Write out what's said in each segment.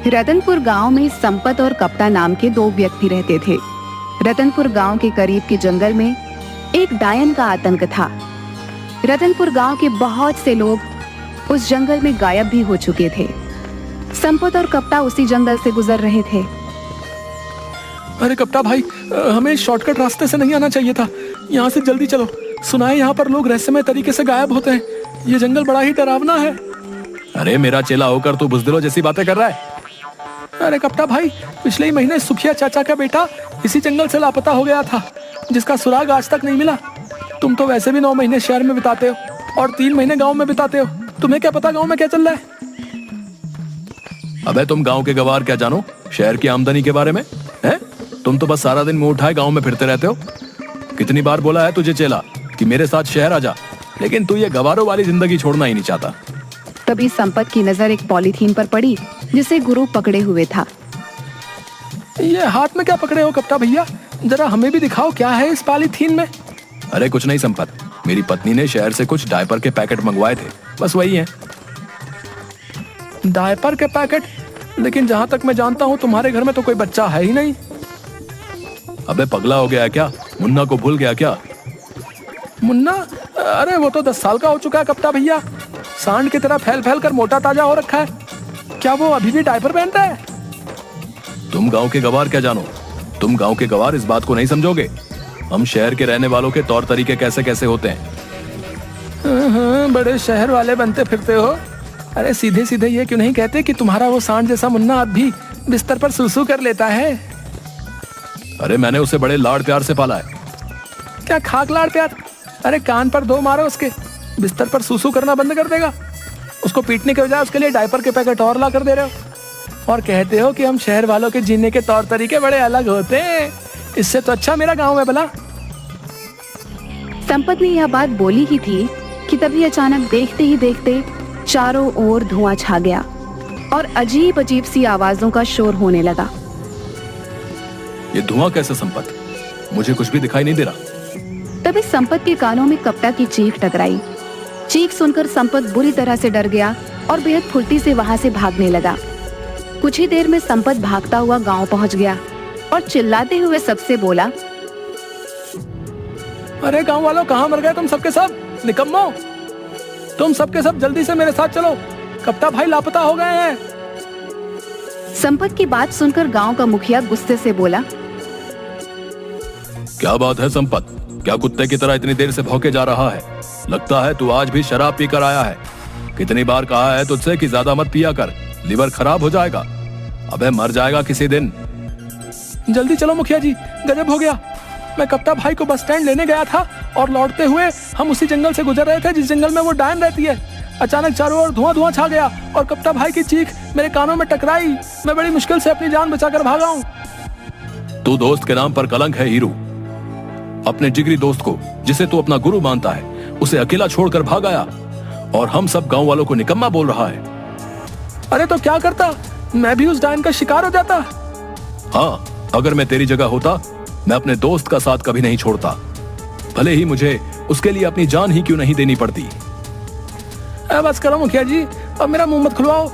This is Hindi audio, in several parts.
रतनपुर गांव में संपत और कप्ता नाम के दो व्यक्ति रहते थे। रतनपुर गांव के करीब के जंगल में एक डायन का आतंक था। रतनपुर गांव के बहुत से लोग उस जंगल में गायब भी हो चुके थे। संपत और कप्ता उसी जंगल से गुजर रहे थे। अरे कप्ता भाई, हमें शॉर्टकट रास्ते से नहीं आना चाहिए था। यहाँ से जल्दी चलो। सुना है यहाँ पर लोग रहस्यमय तरीके से गायब होते हैं। ये जंगल बड़ा ही डरावना है। अरे मेरा चेला होकर तू बुज़दिलों जैसी बातें कर रहा है। अरे कप्ता भाई, पिछले ही महीने सुखिया चाचा का बेटा इसी जंगल से लापता हो गया था, जिसका सुराग आज तक नहीं मिला। तुम तो वैसे भी 9 महीने शहर में बिताते हो और 3 महीने गांव में बिताते हो। तुम्हें क्या पता गांव में क्या चल रहा है? अबे तुम गांव के गवार क्या जानो शहर की आमदनी के बारे में? हैं? तुम तो बस सारा दिन मुंह उठाए गांव में फिरते रहते हो। कितनी बार बोला है तुझे चेला कि मेरे साथ शहर आ जा, लेकिन तू ये गवारों वाली जिंदगी छोड़ना ही नहीं चाहता। तभी संपत की नजर एक पॉलीथीन पर पड़ी जिसे गुरु पकड़े हुए था। ये हाथ में क्या पकड़े हो कप्ता भैया? जरा हमें भी दिखाओ क्या है इस पॉलीथीन में। अरे कुछ नहीं संपत, मेरी पत्नी ने शहर से कुछ डायपर के पैकेट मंगवाए थे, बस वही है। डायपर के पैकेट? लेकिन जहाँ तक मैं जानता हूँ तुम्हारे घर में तो कोई बच्चा है ही नहीं। अबे पगला हो गया क्या? मुन्ना को भूल गया क्या? मुन्ना? अरे वो तो 10 साल का हो चुका है कप्ता भैया। सांड की तरह फैल फैल कर मोटा ताजा हो रखा है। क्या वो अभी भी डायपर पहनता है? तुम गांव के गवार क्या जानो? तुम गांव के गवार इस बात को नहीं समझोगे। हम शहर के रहने वालों के तौर तरीके कैसे कैसे होते हैं। बड़े शहर वाले बनते फिरते हो। अरे सीधे सीधे ये क्यों नहीं कहते कि तुम्हारा वो सांड जैसा मुन्ना अब भी बिस्तर पर सुसु कर लेता है? अरे मैंने उसे बड़े लाड़ प्यार से पाला है। क्या खाक लाड़ प्यार? अरे कान पर 2 मारो उसके, बिस्तर पर सुसु करना बंद कर देगा। उसको पीटने के बजाय उसके लिए डायपर के पैकेट और ला कर दे रहे हो और कहते हो कि हम शहर वालों के जीने के तौर तरीके बड़े अलग होते हैं। इससे तो अच्छा मेरा गांव है भला। संपत ने यह बात बोली ही थी कि तभी अचानक देखते ही देखते चारों ओर धुआं छा गया और अजीब अजीब सी आवाजों का शोर होने लगा। ये धुआं कैसे संपत? मुझे कुछ भी दिखाई नहीं दे रहा। तभी संपत के कानों में कप्ता की चीख टकराई। चीख सुनकर संपत बुरी तरह से डर गया और बेहद फुर्ती से वहां से भागने लगा। कुछ ही देर में संपत भागता हुआ गांव पहुंच गया और चिल्लाते हुए सबसे बोला, अरे गांव वालों, कहाँ मर गए तुम सबके सब? निकम्मो, तुम सबके सब जल्दी से मेरे साथ चलो, कप्ता भाई लापता हो गए हैं। संपत की बात सुनकर गांव का मुखिया गुस्से से बोला, क्या बात है संपत? क्या कुत्ते की तरह इतनी देर से भौंके जा रहा है? लगता है तू आज भी शराब पीकर आया है। कितनी बार कहा है तुझसे कि ज्यादा मत पिया कर, लिवर खराब हो जाएगा। अबे मर जाएगा किसी दिन। जल्दी चलो मुखिया जी, गजब हो गया। मैं कप्ता भाई को बस स्टैंड लेने गया था और लौटते हुए हम उसी जंगल से गुजर रहे थे जिस जंगल में वो डायन रहती है। अचानक चारों ओर धुआं धुआं छा गया और कप्ता भाई की चीख मेरे कानों में टकराई। मैं बड़ी मुश्किल से अपनी जान बचाकर भागा हूँ। तू दोस्त के नाम पर कलंक है हीरू। अपने जिगरी दोस्त को, जिसे तू अपना गुरु मानता है, उसे अकेला छोड़कर भाग आया और हम सब गांव वालों को निकम्मा बोल रहा है। अरे तो क्या करता, मैं भी उस डायन का शिकार हो जाता। हाँ, अगर मैं तेरी जगह होता मैं अपने दोस्त का साथ कभी नहीं छोड़ता, भले ही मुझे उसके लिए अपनी जान ही क्यों नहीं देनी पड़ती। बस करो मुखिया जी, अब मेरा मुंह मत खुलवाओ।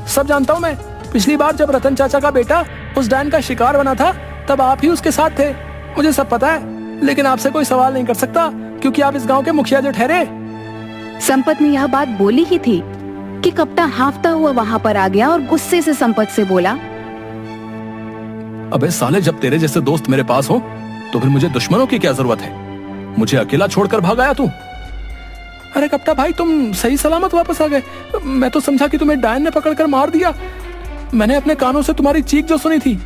सब जानता हूँ मैं। पिछली बार जब रतन चाचा का बेटा उस डायन का शिकार बना था तब आप ही उसके साथ थे। मुझे सब पता है, लेकिन आपसे कोई सवाल नहीं कर सकता क्योंकि आप इस गांव के मुखिया जो ठहरे। संपत ने यह बात बोली ही थी कि कप्ता हांफता हुआ वहां पर आ गया और गुस्से से संपत से बोला, अबे साले, जब तेरे जैसे दोस्त मेरे पास हो तो फिर मुझे दुश्मनों की क्या जरूरत है? मुझे अकेला छोड़कर भाग आया तू। अरे कप्ता भाई, तुम सही सलामत वापस आ गए। मैं तो समझा कि तुम्हें डायन ने पकड़कर मार दिया। मैंने अपने कानों से तुम्हारी चीख जो सुनी थी।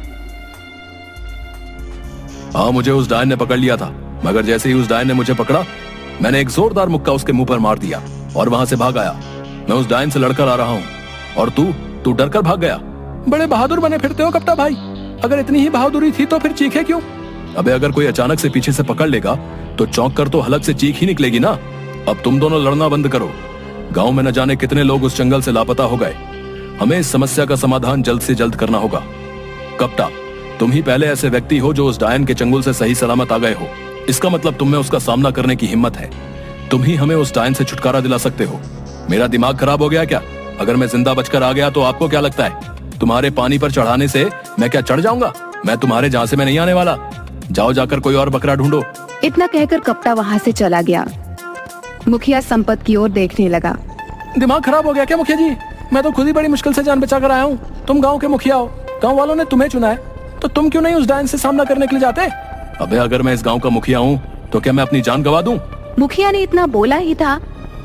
हाँ, मुझे उस डायन ने पकड़ लिया था, मगर जैसे ही उस डायन ने मुझे पकड़ा मैंने एक जोरदार मुक्का उसके मुंह पर मार दिया और वहां से भाग आया। मैं उस डायन से लड़कर आ रहा हूँ और तू डर कर भाग गया। बड़े बहादुर बने फिरते हो कप्ता भाई। अगर इतनी ही बहादुरी थी तो फिर चीखे क्यों? अबे अगर कोई अचानक से पीछे से पकड़ लेगा तो चौंक कर तो हलक से चीख ही निकलेगी ना। अब तुम दोनों लड़ना बंद करो। गांव में न जाने कितने लोग उस जंगल से लापता हो गए। हमें इस समस्या का समाधान जल्द से जल्द करना होगा। कप्ता, तुम ही पहले ऐसे व्यक्ति हो जो उस डायन के चंगुल से सही सलामत आ गए हो। इसका मतलब तुम में उसका सामना करने की हिम्मत है। तुम ही हमें उस डायन से छुटकारा दिला सकते हो। मेरा दिमाग खराब हो गया क्या? अगर मैं जिंदा बचकर आ गया तो आपको क्या लगता है तुम्हारे पानी पर चढ़ाने से मैं क्या चढ़ जाऊंगा? मैं तुम्हारे झांसे में नहीं आने वाला। जाओ जाकर कोई और बकरा ढूंढो। इतना कहकर कप्ता वहाँ से चला गया। मुखिया संपत की ओर देखने लगा। दिमाग खराब हो गया क्या मुखिया जी? मैं तो खुद ही बड़ी मुश्किल से जान बचा कर आया हूँ। तुम गांव के मुखिया हो, गांव वालों ने तुम्हें चुना है, तो तुम क्यों नहीं उस डायन से सामना करने के लिए जाते? अबे अगर मैं इस गांव का मुखिया हूँ तो क्या मैं अपनी जान गवा दूं? मुखिया ने इतना बोला ही था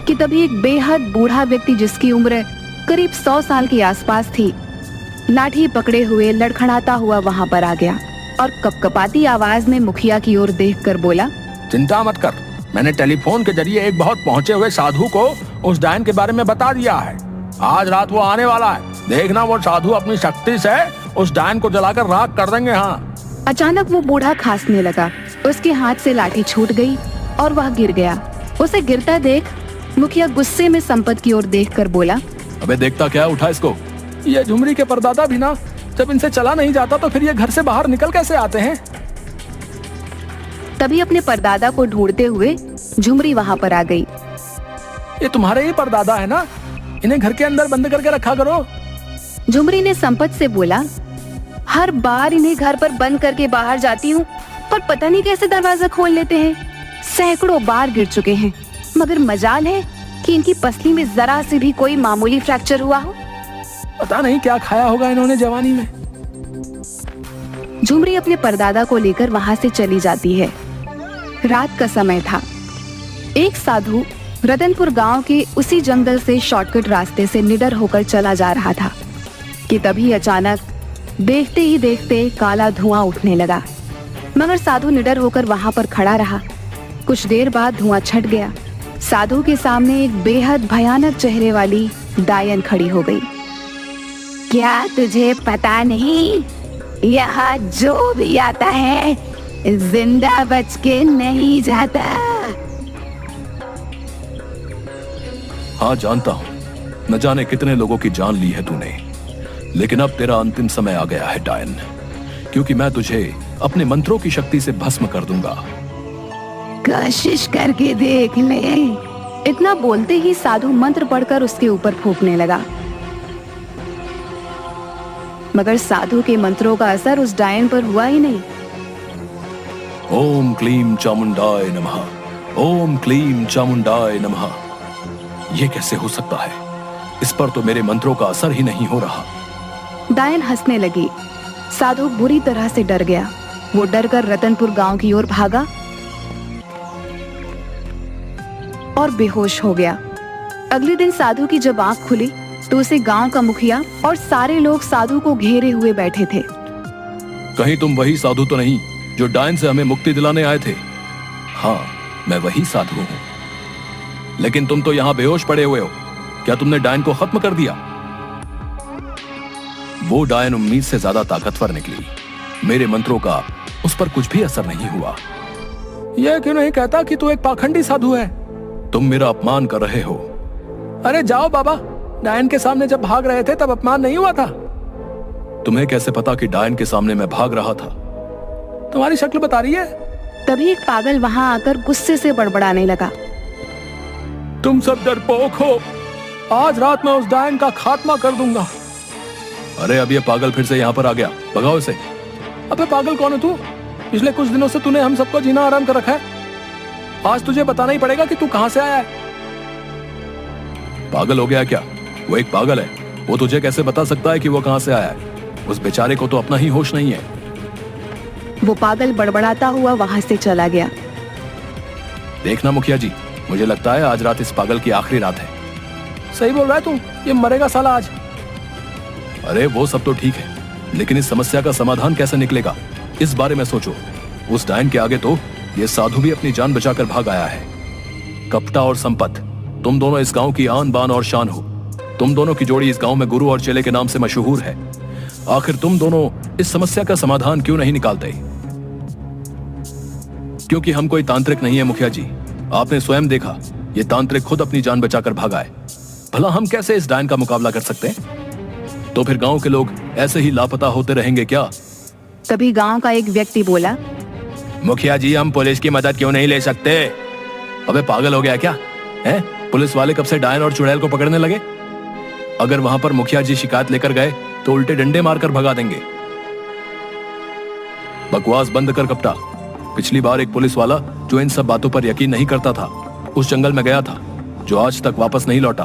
कि तभी एक बेहद बूढ़ा व्यक्ति जिसकी उम्र करीब 100 साल के आसपास थी, लाठी पकड़े हुए लड़खड़ाता हुआ वहाँ पर आ गया और कपकपाती आवाज में मुखिया की ओर देखकर बोला, चिंता मत कर, मैंने टेलीफोन के जरिए एक बहुत पहुंचे हुए साधु को उस डायन के बारे में बता दिया है। आज रात वो आने वाला है। देखना वो साधु अपनी शक्ति से उस डायन को जलाकर राख कर देंगे। हाँ। अचानक वो बूढ़ा खांसने लगा। उसके हाथ से लाठी छूट गई और वह गिर गया। उसे गिरता देख मुखिया गुस्से में संपत की ओर देखकर बोला, अबे देखता क्या, उठा इसको। ये झुमरी के परदादा भी ना, जब इनसे चला नहीं जाता तो फिर ये घर से बाहर निकल कैसे आते हैं? तभी अपने परदादा को ढूंढते हुए झुमरी वहाँ पर आ गई। ये तुम्हारे ही परदादा है ना? इन्हें घर के अंदर बंद करके रखा करो। झुमरी ने संपत से बोला, हर बार इन्हें घर पर बंद करके बाहर जाती हूँ, पर पता नहीं कैसे दरवाजा खोल लेते हैं। सैकड़ों बार गिर चुके हैं, मगर मजाल है कि इनकी पसली में जरा से भी कोई मामूली फ्रैक्चर हुआ हो। पता नहीं क्या खाया होगा इन्होंने जवानी में। झुमरी अपने परदादा को लेकर वहाँ से चली जाती है। रात का समय था। एक साधु रतनपुर गांव के उसी जंगल से शॉर्टकट रास्ते से निडर होकर चला जा रहा था कि तभी अचानक देखते ही देखते काला धुआं उठने लगा। मगर साधु निडर होकर वहां पर खड़ा रहा। कुछ देर बाद धुआं छट गया। साधु के सामने एक बेहद भयानक चेहरे वाली डायन खड़ी हो गई। क्या तुझे पता नहीं, यहाँ जो भी आता है जिंदा बच के नहीं जाता। हाँ जानता हूँ, न जाने कितने लोगों की जान ली है तूने, लेकिन अब तेरा अंतिम समय आ गया है डायन, क्योंकि मैं तुझे अपने मंत्रों की शक्ति से भस्म कर दूंगा। कोशिश करके देख ले। इतना बोलते ही साधु मंत्र पढ़कर उसके ऊपर फूंकने लगा। मगर साधु के मंत्रों का असर उस डायन पर हुआ ही नहीं। ओम क्लीम चामुंडाय नमः, ओम क्लीम चामुंडाय नमः। ये कैसे हो सकता है? इस पर तो मेरे मंत्रों का असर ही नहीं हो रहा। डायन हंसने लगी। साधु बुरी तरह से डर गया। वो डरकर रतनपुर गांव की ओर भागा और बेहोश हो गया। अगले दिन साधु की जब आंख खुली तो उसे गांव का मुखिया और सारे लोग साधु को घेरे हुए बैठे थे। कहीं तुम वही साधु तो नहीं जो डायन से हमें मुक्ति दिलाने आए थे? हाँ, मैं वही साधु हूँ। लेकिन तुम तो यहाँ बेहोश पड़े हुए हो। क्या तुमने डायन को खत्म कर दिया? वो डायन उम्मीद से ज्यादा ताकतवर निकली। मेरे मंत्रों का उस पर कुछ भी असर नहीं हुआ। यह क्यों नहीं कहता कि तू एक पाखंडी साधु है? तुम मेरा अपमान कर रहे हो। अरे जाओ बाबा, डायन के सामने जब भाग रहे थे तब अपमान नहीं हुआ था? तुम्हें कैसे पता कि डायन के सामने मैं भाग रहा था? तुम्हारी शक्ल बता रही है। तभी एक पागल वहां आकर गुस्से से बड़बड़ाने लगा। तुम सब डरपोक हो। आज रात मैं उस डायन का खात्मा कर दूंगा। अरे अब ये पागल फिर से यहाँ पर आ गया, भगाओ इसे। अबे पागल कौन है तू? पिछले कुछ दिनों से तूने हम सबको जीना आराम कर रखा है। आज तुझे बताना ही पड़ेगा कि तू कहां से आया है। पागल हो गया क्या? वो एक पागल है, वो तुझे कैसे बता सकता है कि वो कहां से आया है? उस बेचारे को तो अपना ही होश नहीं है। वो पागल बड़बड़ाता हुआ वहां से चला गया। देखना मुखिया जी, मुझे लगता है आज रात इस पागल की आखिरी रात है। सही बोल रहा है तू, ये मरेगा साला आज। अरे वो सब तो ठीक है, लेकिन इस समस्या का समाधान कैसे निकलेगा, इस बारे में सोचो। उस डायन के आगे तो ये साधु भी अपनी जान बचाकर भाग आया है। कपटा और संपत, तुम दोनों इस गांव की आन बान और शान हो। तुम दोनों की जोड़ी इस गांव में गुरु और चेले के नाम से मशहूर है। आखिर तुम दोनों इस समस्या का समाधान क्यों नहीं निकालते? क्योंकि हम कोई तांत्रिक नहीं है मुखिया जी। आपने स्वयं देखा, ये तांत्रिक खुद अपनी जान बचाकर भागा है। भला हम कैसे इस डायन का मुकाबला कर सकते हैं? तो फिर गांव के लोग ऐसे ही लापता होते रहेंगे क्या? तभी गांव का एक व्यक्ति बोला, मुखिया जी, हम पुलिस की मदद क्यों नहीं ले सकते? अबे पागल हो गया क्या है? पुलिस वाले कब से डायन और चुड़ैल को पकड़ने लगे? अगर वहां पर मुखिया जी शिकायत लेकर गए तो उल्टे डंडे मारकर भगा देंगे। बकवास बंद कर कप्ता। पिछली बार एक पुलिस वाला जो इन सब बातों पर यकीन नहीं करता था उस जंगल में गया था, जो आज तक वापस नहीं लौटा।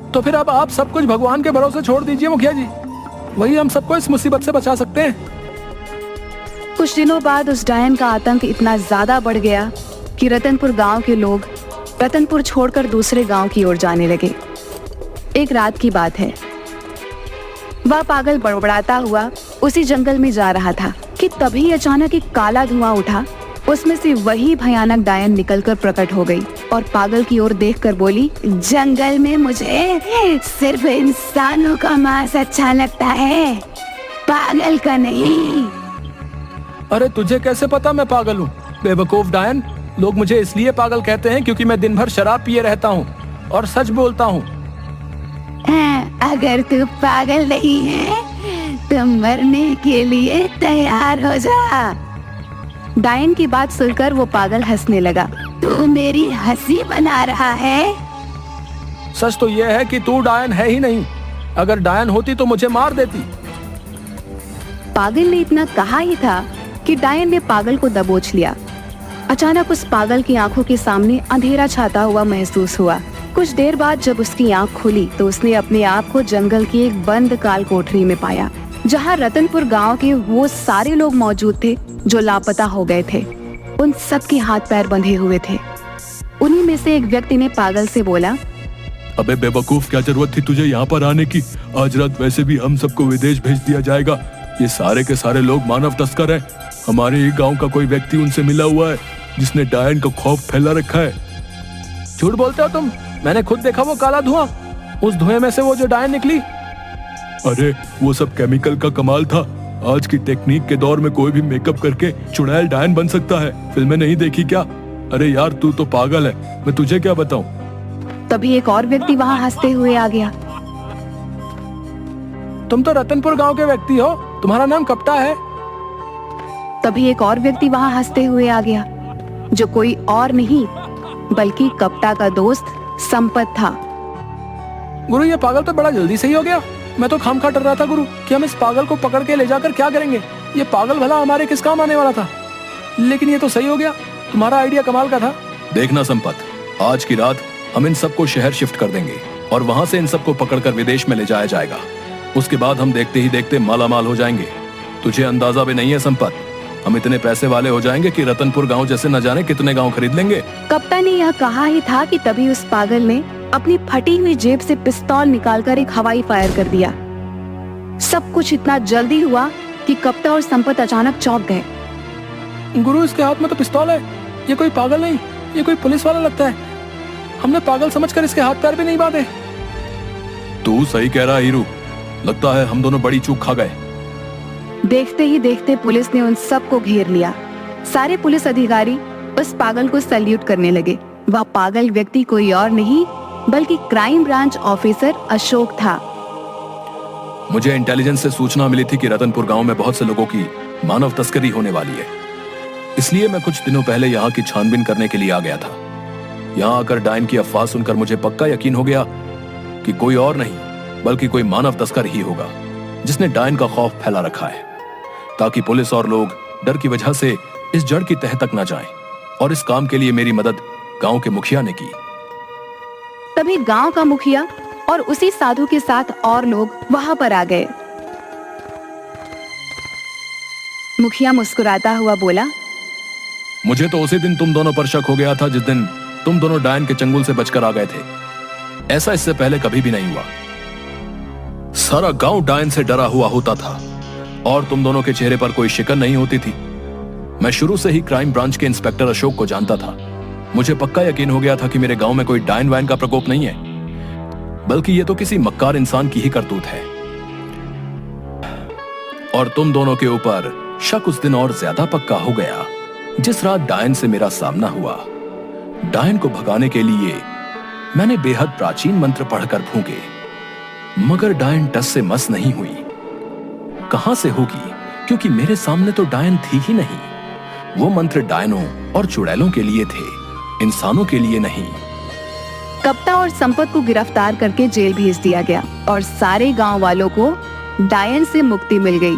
तो फिर अब आप सब कुछ भगवान के भरोसे छोड़ दीजिए मुखिया जी, वही हम सबको इस मुसीबत से बचा सकते हैं। कुछ दिनों बाद उस डायन का आतंक इतना ज्यादा बढ़ गया कि रतनपुर गांव के लोग रतनपुर छोड़कर दूसरे गांव की ओर जाने लगे। एक रात की बात है, वह पागल बड़बड़ाता हुआ उसी जंगल में जा रहा था कि तभी अचानक एक काला धुआं उठा। उसमें से वही भयानक डायन निकलकर प्रकट हो गई और पागल की ओर देखकर बोली, जंगल में मुझे सिर्फ इंसानों का मांस अच्छा लगता है, पागल का नहीं। अरे तुझे कैसे पता मैं पागल हूँ? बेवकूफ डायन, लोग मुझे इसलिए पागल कहते हैं क्योंकि मैं दिन भर शराब पिए रहता हूँ और सच बोलता हूँ। अगर तू पागल नहीं है तो मरने के लिए तैयार हो जा। डायन की बात सुनकर वो पागल हंसने लगा। तू मेरी हंसी बना रहा है? सच तो यह है कि तू डायन है ही नहीं। अगर डायन होती तो मुझे मार देती। पागल ने इतना कहा ही था कि डायन ने पागल को दबोच लिया। अचानक उस पागल की आंखों के सामने अंधेरा छाता हुआ महसूस हुआ। कुछ देर बाद जब उसकी आंख खुली तो उसने अपने आप को जंगल की एक बंद काल कोठरी में पाया, जहां रतनपुर गांव के वो सारे लोग मौजूद थे जो लापता हो गए थे। उन सब के हाथ पैर बंधे हुए थे। उन्हीं में से एक व्यक्ति ने पागल से बोला, अबे बेवकूफ, क्या जरूरत थी तुझे यहाँ पर आने की? आज रात वैसे भी हम सबको विदेश भेज दिया जाएगा। ये सारे के सारे लोग मानव तस्कर हैं। हमारे ही गांव का कोई व्यक्ति उनसे मिला हुआ है जिसने डायन का खौफ फैला रखा है। झूठ बोलते हो तुम। मैंने खुद देखा वो काला धुआं। उस धुएं में से वो जो डायन निकली। अरे वो सब केमिकल का कमाल था। आज की टेक्निक के दौर में कोई भी मेकअप करके चुड़ैल डायन बन सकता है। फिल्में नहीं देखी क्या? अरे यार तू तो पागल है, मैं तुझे क्या बताऊं। तभी एक और व्यक्ति वहां हंसते हुए आ गया। तुम तो रतनपुर गांव के व्यक्ति हो, तुम्हारा नाम कप्ता है। तभी एक और व्यक्ति वहां हंसते हुए आ गया, जो कोई और नहीं बल्कि कप्ता का दोस्त संपत था। गुरु, ये पागल तो बड़ा जल्दी सही हो गया। मैं तो खामखा डर रहा था गुरु कि हम इस पागल को पकड़ के ले जाकर क्या करेंगे। ये पागल भला हमारे किस काम आने वाला था, लेकिन ये तो सही हो गया। तुम्हारा आइडिया कमाल का था। देखना संपत, आज की रात हम इन सबको शहर शिफ्ट कर देंगे और वहां से इन सबको पकड़कर विदेश में ले जाया जाएगा। उसके बाद हम देखते ही देखते मालामाल हो जाएंगे। तुझे अंदाजा भी नहीं है संपत, हम इतने पैसे वाले हो जाएंगे कि रतनपुर गांव जैसे न जाने कितने गांव खरीद लेंगे। कप्ता ने यह कहा ही था कि तभी उस पागल ने अपनी फटी हुई जेब से पिस्तौल निकालकर एक हवाई फायर कर दिया। सब कुछ इतना जल्दी हुआ कि कप्ता और संपत अचानक चौंक गए। गुरु, इसके हाथ में तो पिस्तौल है। ये कोई पागल नहीं, ये कोई पुलिस वाला लगता है। हमने पागल समझकर इसके हाथ पैर भी नहीं बांधे। तू सही कह रहा हीरू, लगता है हम दोनों बड़ी चूक खा गए। देखते ही देखते पुलिस ने उन सबको घेर लिया। सारे पुलिस अधिकारी उस पागल को सैल्यूट करने लगे। वह पागल व्यक्ति कोई और नहीं बल्कि क्राइम ब्रांच ऑफिसर अशोक था। मुझे इंटेलिजेंस से सूचना मिली थी कि रतनपुर गांव में बहुत से लोगों की मानव तस्करी होने वाली है, इसलिए मैं कुछ दिनों पहले यहाँ की छानबीन करने के लिए आ गया था। यहाँ आकर डायन की अफवाह सुनकर मुझे पक्का यकीन हो गया कि कोई और नहीं बल्कि कोई मानव तस्कर ही होगा जिसने डायन का खौफ फैला रखा है, ताकि पुलिस और लोग डर की वजह से इस जड़ की तह तक न जाएं। और इस काम के लिए मेरी मदद गांव के मुखिया ने की। तभी गांव का मुखिया और उसी साधु के साथ और लोग वहां पर आ गए। मुखिया मुस्कुराता हुआ बोला, मुझे तो उसी दिन तुम दोनों पर शक हो गया था जिस दिन तुम दोनों डायन के चंगुल से बचकर आ गए थे। ऐसा इससे पहले कभी भी नहीं हुआ। सारा गांव डायन से डरा हुआ होता था और तुम दोनों के चेहरे पर कोई शिकन नहीं होती थी। मैं शुरू से ही क्राइम ब्रांच के इंस्पेक्टर अशोक को जानता था। मुझे पक्का यकीन हो गया था कि मेरे गांव में कोई डायन वायन का प्रकोप नहीं है, बल्कि ये तो किसी मक्कार इंसान की ही करतूत है। और तुम दोनों के ऊपर शक उस दिन और ज्यादा पक्का हो गया जिस रात डायन से मेरा सामना हुआ। डायन को भगाने के लिए मैंने बेहद प्राचीन मंत्र पढ़कर फूंके, मगर डायन टस से मस नहीं हुई। कहां से होगी, क्योंकि मेरे सामने तो डायन थी ही नहीं। वो मंत्र डायनों और चुड़ैलों के लिए थे, इंसानों के लिए नहीं। कप्ता और संपत को गिरफ्तार करके जेल भेज दिया गया और सारे गांव वालों को डायन से मुक्ति मिल गई।